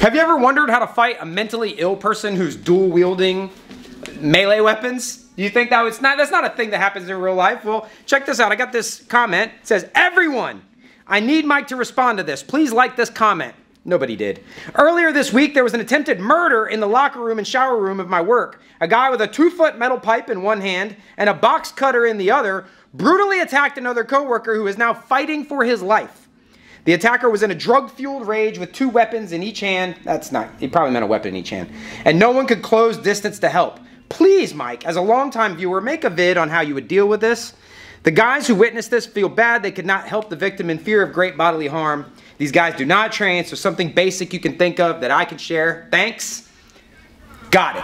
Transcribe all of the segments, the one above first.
Have you ever wondered how to fight a mentally ill person who's dual wielding melee weapons? Do you think that's not a thing that happens in real life? Well, check this out. I got this comment. It says, "Everyone, I need Mike to respond to this. Please like this comment." Nobody did. "Earlier this week, there was an attempted murder in the locker room and shower room of my work. A guy with a 2-foot metal pipe in one hand and a box cutter in the other brutally attacked another coworker who is now fighting for his life. The attacker was in a drug-fueled rage with 2 weapons in each hand." He probably meant a weapon in each hand. "And no one could close distance to help. Please, Mike, as a longtime viewer, make a vid on how you would deal with this. The guys who witnessed this feel bad they could not help the victim in fear of great bodily harm. These guys do not train, so something basic you can think of that I can share. Thanks." Got it.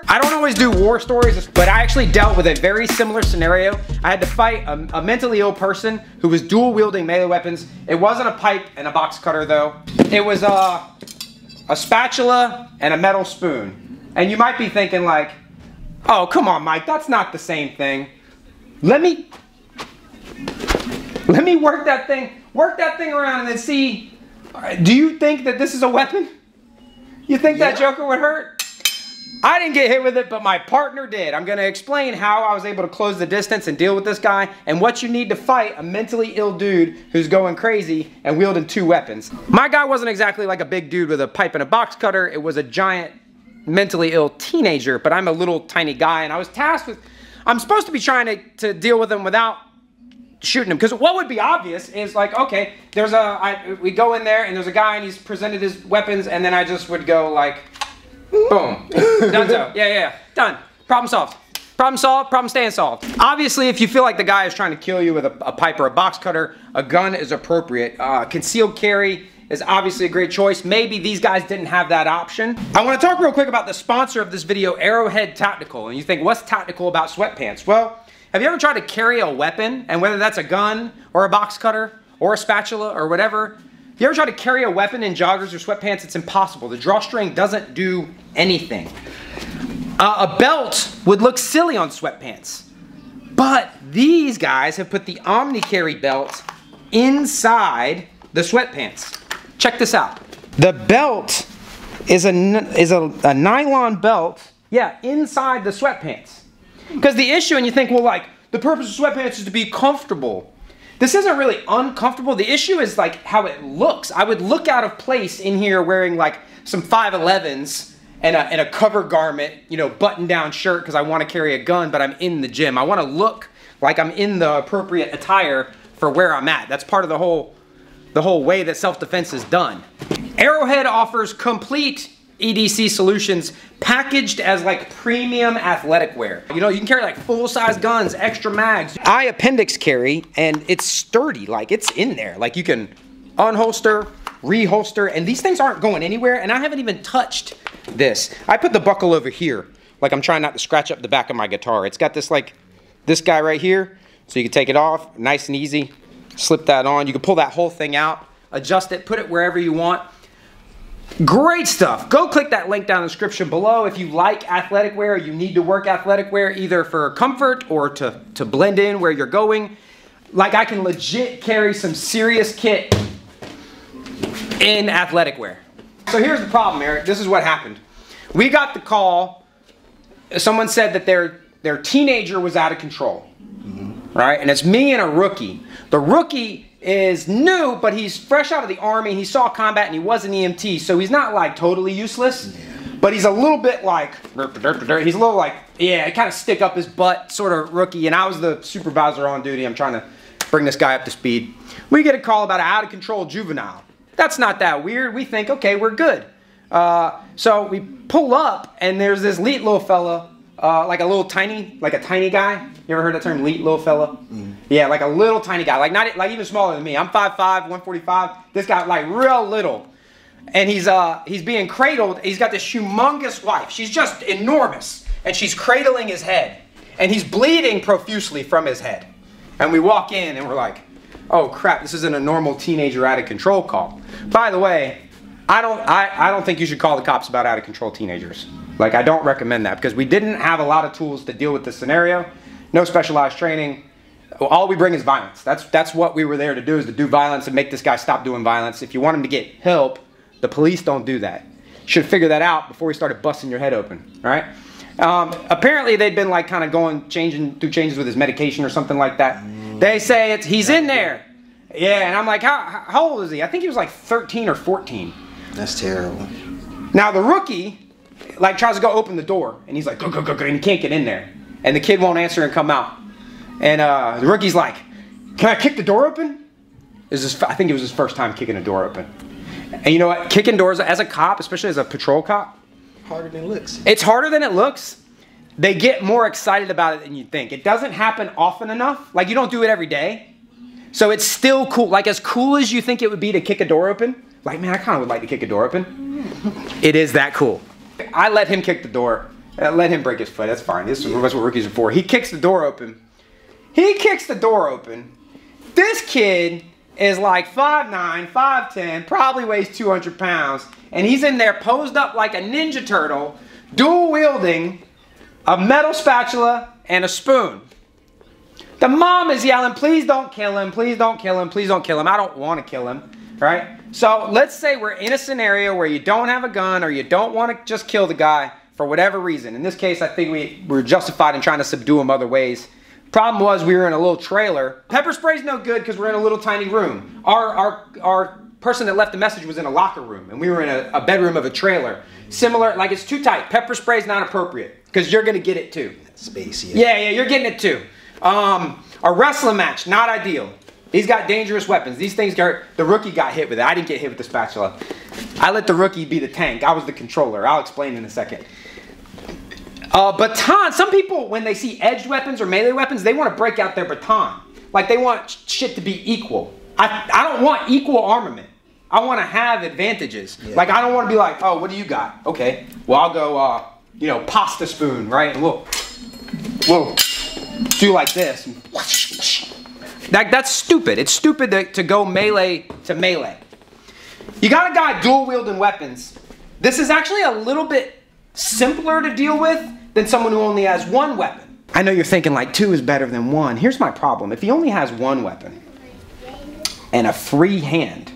I don't always do war stories, but I actually dealt with a very similar scenario. I had to fight a mentally ill person who was dual wielding melee weapons. It wasn't a pipe and a box cutter though. It was a spatula and a metal spoon. And you might be thinking like, "Oh, come on, Mike, that's not the same thing. Let me work that thing around and then see, do you think that this is a weapon? You think that joker would hurt?" I didn't get hit with it, but my partner did. I'm gonna explain how I was able to close the distance and deal with this guy and what you need to fight a mentally ill dude who's going crazy and wielding 2 weapons. My guy wasn't exactly like a big dude with a pipe and a box cutter. It was a giant mentally ill teenager, but I'm a little tiny guy, and I was tasked with, I'm supposed to be trying to deal with him without shooting him, because what would be obvious is like, okay, we go in there and there's a guy and he's presented his weapons, and then I just would go like, boom, done so, yeah, done, problem solved. Problem solved, problem staying solved. Obviously, if you feel like the guy is trying to kill you with a pipe or a box cutter, a gun is appropriate. Concealed carry is obviously a great choice. Maybe these guys didn't have that option. I want to talk real quick about the sponsor of this video, Arrowhead Tactical. And you think, what's tactical about sweatpants? Well, have you ever tried to carry a weapon, and whether that's a gun or a box cutter or a spatula or whatever, if you ever try to carry a weapon in joggers or sweatpants, it's impossible. The drawstring doesn't do anything. A belt would look silly on sweatpants, but these guys have put the OmniCarry belt inside the sweatpants. Check this out. The belt is a nylon belt, inside the sweatpants. Because the issue, and you think, well, like, the purpose of sweatpants is to be comfortable. This isn't really uncomfortable. The issue is like how it looks. I would look out of place in here wearing like some 511s and a cover garment, you know, button down shirt because I want to carry a gun, but I'm in the gym. I want to look like I'm in the appropriate attire for where I'm at. That's part of the whole way that self-defense is done. Arrowhead offers complete EDC solutions packaged as like premium athletic wear. You know, you can carry like full-size guns, extra mags. I appendix carry, and it's sturdy, like it's in there. Like you can unholster, reholster, and these things aren't going anywhere, and I haven't even touched this. I put the buckle over here, like I'm trying not to scratch up the back of my guitar. It's got this like, this guy right here, so you can take it off, nice and easy. Slip that on. You can pull that whole thing out, adjust it, put it wherever you want. Great stuff. Go click that link down in the description below if you like athletic wear, you need to work athletic wear either for comfort or to blend in where you're going. Like I can legit carry some serious kit in athletic wear. So here's the problem, Eric. This is what happened. We got the call. Someone said that their teenager was out of control. Right? And it's me and a rookie. The rookie is new, but he's fresh out of the Army. He saw combat and he was an EMT, so he's not like totally useless, but he's a little bit like, he's a little like, kind of stick up his butt sort of rookie, and I was the supervisor on duty. I'm trying to bring this guy up to speed. We get a call about an out of control juvenile. That's not that weird. We think, okay, we're good. So we pull up and there's this leet little fella, like a tiny guy. You ever heard that term, leet little fella? Yeah, like a little tiny guy, like even smaller than me. I'm 5'5", 145. This guy like real little, and he's being cradled. He's got this humongous wife. She's just enormous, and she's cradling his head, and he's bleeding profusely from his head. And we walk in, and we're like, oh crap, this isn't a normal teenager out of control call. By the way, I don't think you should call the cops about out of control teenagers. Like, I don't recommend that because we didn't have a lot of tools to deal with this scenario. No specialized training. All we bring is violence. That's what we were there to do, is to do violence and make this guy stop doing violence. If you want him to get help, The police don't do that. Should figure that out before we started busting your head open, all right? Apparently they'd been like kind of changing through changes with his medication or something like that. They say he's in there. Yeah, and I'm like, how old is he? I think he was like 13 or 14. That's terrible. Now the rookie like tries to go open the door, and he's like, go, go, go, go, and he can't get in there. And the kid won't answer and come out. And the rookie's like, can I kick the door open? I think it was his first time kicking a door open. And you know what? Kicking doors as a cop, especially as a patrol cop, harder than it looks. It's harder than it looks. They get more excited about it than you think. It doesn't happen often enough. Like, you don't do it every day. So it's still cool. Like, as cool as you think it would be to kick a door open, like, man, I kind of would like to kick a door open. It is that cool. I let him kick the door. Let him break his foot. That's fine. That's what rookies are for. He kicks the door open. He kicks the door open. This kid is like 5'9", 5'10", probably weighs 200 pounds. And he's in there posed up like a Ninja Turtle, dual wielding a metal spatula and a spoon. The mom is yelling, please don't kill him, please don't kill him, please don't kill him. I don't want to kill him, right? So let's say we're in a scenario where you don't have a gun or you don't want to just kill the guy for whatever reason. In this case, I think we were justified in trying to subdue him other ways. Problem was we were in a little trailer. Pepper spray's no good because we're in a little tiny room. Our person that left the message was in a locker room, and we were in a bedroom of a trailer. Similar, like it's too tight. Pepper spray's not appropriate because you're gonna get it too. Space, yeah, you're getting it too. A wrestling match, not ideal. He's got dangerous weapons. These things the rookie got hit with it. I didn't get hit with the spatula. I let the rookie be the tank. I was the controller. I'll explain in a second. Baton, some people, when they see edged weapons or melee weapons, they want to break out their baton. Like, they want shit to be equal. I don't want equal armament. I want to have advantages. Yeah. Like, I don't want to be like, oh, what do you got? Okay, well, I'll go, you know, pasta spoon, right? And we'll do like this. That's stupid. It's stupid to go melee to melee. You got a guy dual wielding weapons. This is actually a little bit simpler to deal with than someone who only has one weapon. I know you're thinking like 2 is better than 1. Here's my problem. If he only has one weapon and a free hand,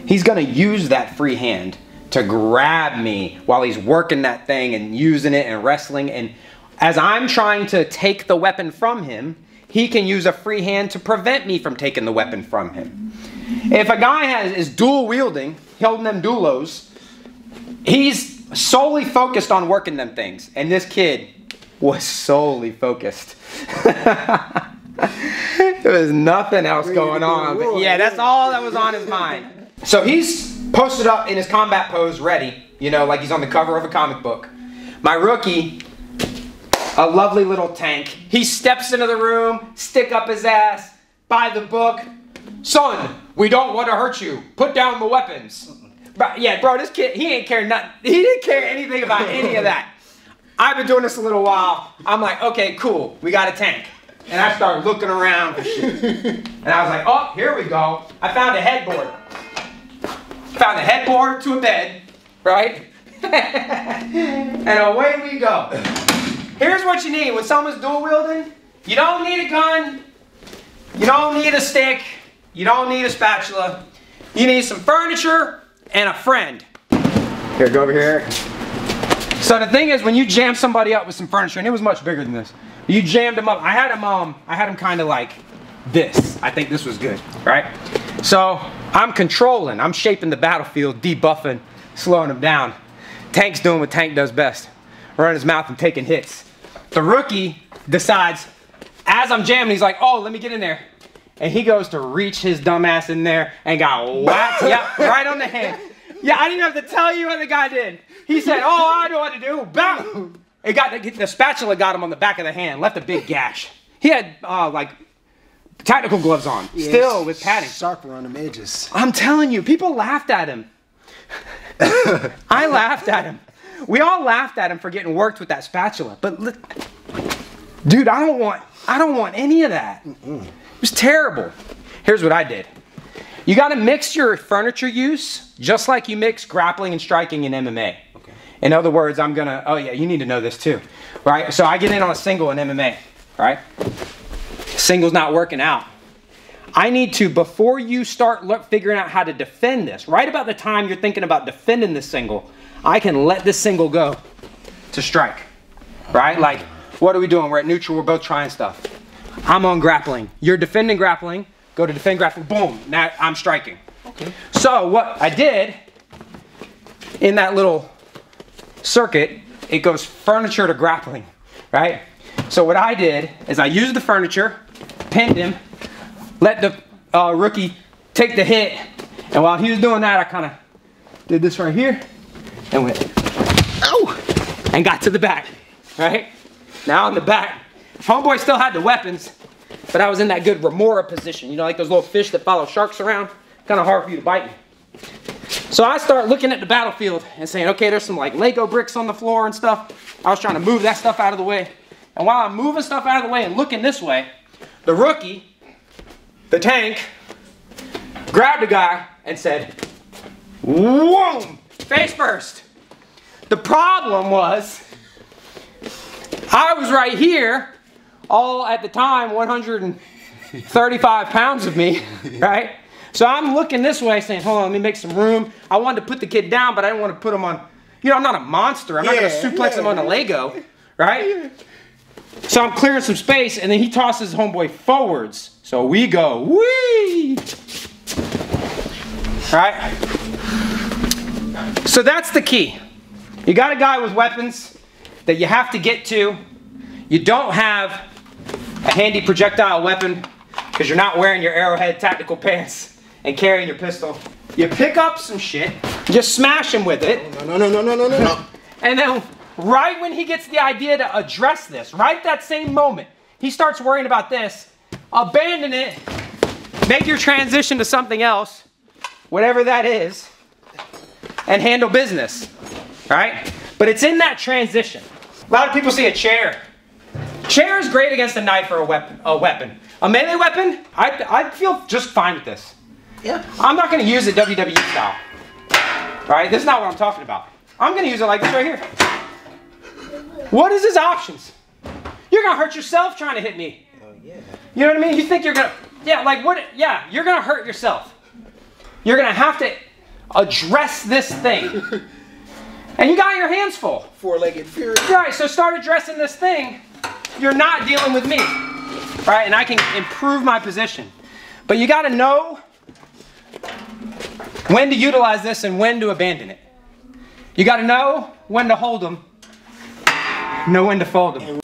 he's gonna use that free hand to grab me while he's working that thing and using it and wrestling. And as I'm trying to take the weapon from him, he can use a free hand to prevent me from taking the weapon from him. If a guy is dual wielding, holding them dulos, he's solely focused on working them things. And this kid was solely focused. There was nothing else going on. But yeah, that's all that was on his mind. So he's posted up in his combat pose, ready. You know, like he's on the cover of a comic book. My rookie, a lovely little tank. He steps into the room, stick up his ass, buy the book. Son, we don't want to hurt you. Put down the weapons. But yeah, bro, this kid, he ain't care nothing. He didn't care anything about any of that. I've been doing this a little while. I'm like, okay, cool, we got a tank. And I started looking around for shit. And I was like, oh, here we go. I found a headboard. Found a headboard to a bed, right? And away we go. Here's what you need when someone's dual wielding. You don't need a gun. You don't need a stick. You don't need a spatula. You need some furniture and a friend. Here, go over here. So the thing is, when you jam somebody up with some furniture, and it was much bigger than this, you jammed him up. I had him kind of like this. I think this was good, right? So I'm controlling. I'm shaping the battlefield, debuffing, slowing him down. Tank's doing what Tank does best, running his mouth and taking hits. The rookie decides, as I'm jamming, he's like, oh, let me get in there. And he goes to reach his dumb ass in there and got whacked, yeah, right on the hand. Yeah, I didn't have to tell you what the guy did. He said, oh, I know what to do. Bam! The spatula got him on the back of the hand, left a big gash. He had, like, tactical gloves on, yeah, still with padding. Sharper on the edges. I'm telling you, people laughed at him. I laughed at him. We all laughed at him for getting worked with that spatula. But, dude, I don't want any of that. It was terrible. Here's what I did. You got to mix your furniture use just like you mix grappling and striking in MMA. Okay. In other words, oh yeah, you need to know this too. Right? So I get in on a single in MMA, right? Single's not working out. I need to, before you start figuring out how to defend this, right about the time you're thinking about defending this single, I can let this single go to strike, right? Like, what are we doing? We're at neutral, we're both trying stuff. I'm on grappling. You're defending grappling, go to defend grappling, boom, now I'm striking. Okay. So what I did in that little circuit, it goes furniture to grappling, right? So what I did is I used the furniture, pinned him, let the rookie take the hit, and while he was doing that, I kind of did this right here, and went, oh, and got to the back, right? Now on the back, homeboy still had the weapons, but I was in that good remora position, you know, like those little fish that follow sharks around, kind of hard for you to bite me. So I start looking at the battlefield and saying, okay, there's some like Lego bricks on the floor and stuff. I was trying to move that stuff out of the way. And while I'm moving stuff out of the way and looking this way, the rookie, the tank, grabbed the guy and said, whoa, face first. The problem was, I was right here, all at the time 135 pounds of me, right? So I'm looking this way saying, hold on, let me make some room. I wanted to put the kid down, but I didn't want to put him on, you know, I'm not a monster. I'm not going to suplex him on the Lego, right? So I'm clearing some space, and then he tosses homeboy forwards. So we go, whee! Right? So that's the key. You got a guy with weapons that you have to get to. You don't have a handy projectile weapon because you're not wearing your Arrowhead tactical pants and carrying your pistol. You pick up some shit, just smash him with it. No. And then right when he gets the idea to address this, right at that same moment, he starts worrying about this, abandon it, make your transition to something else, whatever that is, and handle business, right? But it's in that transition. A lot of people see a chair. Chair is great against a knife or a weapon. A melee weapon, I feel just fine with this. Yeah. I'm not going to use it WWE style. Right? This is not what I'm talking about. I'm going to use it like this right here. What is his options? You're going to hurt yourself trying to hit me. Oh, yeah. You know what I mean? You think you're going to... Yeah, like what... Yeah, you're going to hurt yourself. You're going to have to address this thing. And you got your hands full. Four-legged fury. Right, so start addressing this thing. You're not dealing with me. Right? And I can improve my position. But you got to know when to utilize this and when to abandon it. You got to know when to hold them, know when to fold them.